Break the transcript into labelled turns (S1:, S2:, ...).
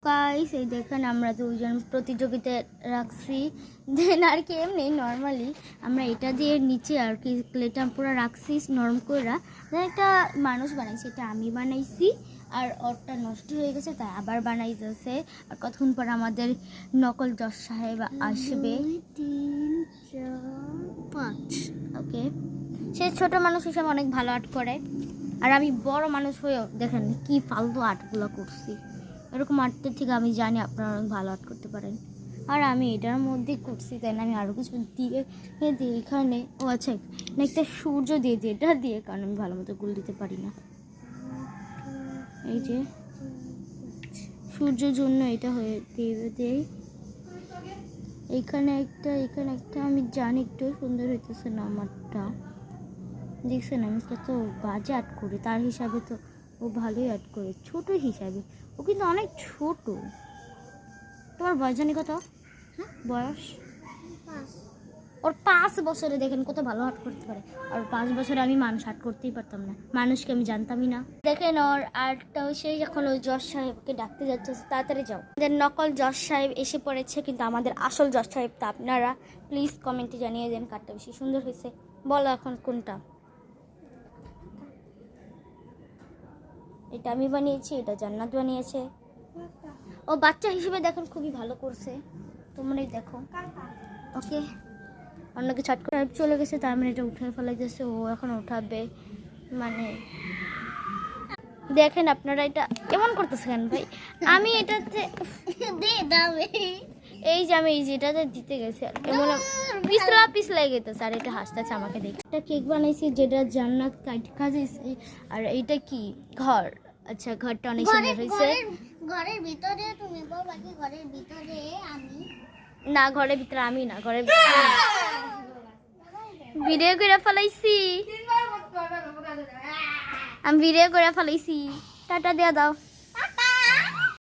S1: Guys এই দেখেন আমরা দুজন প্রতিযোগিতা রাখছি দেন আর কি এমনি নর্মালি আমরা এটা দিয়ে নিচে আর কি ক্লেটা পুরো রাখছি নরম করে দেন একটা মানুষ বানাইছি, এটা আমি বানাইছি আর ওরটা নষ্ট হয়ে গেছে তাই আবার বানাইতেছে। আর কতক্ষণ পর আমাদের নকল জজ সাহেব আসবে। 3 4 5 ওকে, সে ছোট মানুষ হিসেবে অনেক ভালো আর্ট করে আর আমি বড় মানুষ হয়েও দেখেন কি ফালতু আর্টগুলো করছি। এরকম আর্টের থেকে আমি জানি আপনারা অনেক ভালো আর্ট করতে পারেন আর আমি এটার মধ্যে করছি তাই না আমি আরও কিছু দিয়ে এখানে ও আচ্ছা একটা সূর্য দিয়ে দিই এটা দিয়ে, কারণ আমি ভালো মতো গুল দিতে পারি না। এই যে সূর্যের জন্য এটা হয়ে দেই এখানে একটা আমি জানি একটু সুন্দর হইতেছে না আমারটা, দেখছেন আমি কত বাজে আর্ট করি তার হিসাবে তো ও ভালোই আর্ট করে ছোট হিসাবে, ও কিন্তু অনেক ছোট। তোমার বয়স জানি কত? বয়স ওর 5 বছরে দেখেন কত ভালো আর্ট করতে পারে, আর 5 বছরে আমি মানুষ আর্ট করতেই পারতাম না, মানুষকে আমি জানতামই না। দেখেন ওর আর্টটাও সেই যখন ওই জজ সাহেবকে ডাকতে যাচ্ছে তাড়াতাড়ি যাও। আমাদের নকল জজ সাহেব এসে পড়েছে কিন্তু আমাদের আসল জজ সাহেব তা আপনারা প্লিজ কমেন্টে জানিয়ে দেন কারটা বেশি সুন্দর হয়েছে। বলো এখন কোনটা? এটা আমি বানিয়েছি, এটা জান্নাত বানিয়েছে। ও বাচ্চা হিসেবে দেখেন খুবই ভালো করছে, তোমরাই দেখো। ওকে অন্যকে ছাট করে চলে গেছে তার মানে এটা উঠে ফেলাইতেছে, ও এখন উঠাবে মানে দেখেন আপনারা এটা কেমন করতেছেন ভাই। আমি এটাতে এই যে আমি এই যেটাতে দিতে গেছি আর কেমন পিছলা গেতেছে আর এটা হাসতেছে আমাকে দেখে। একটা কেক বানাইছি যেটা জান্নাত কাজেছি। আর এইটা কি ঘর? আচ্ছা ঘরটা অনেক সুন্দর হয়েছে।
S2: ঘরের ভিতরে তুমি বলবা কি ঘরের ভিতরে আমি
S1: না, ঘরের ভিতরে আমি না, ঘরের ভিডিও করে ফেলাইছি, আমি ভিডিও করে ফেলাইছি। টাটা দিয়ে দাও।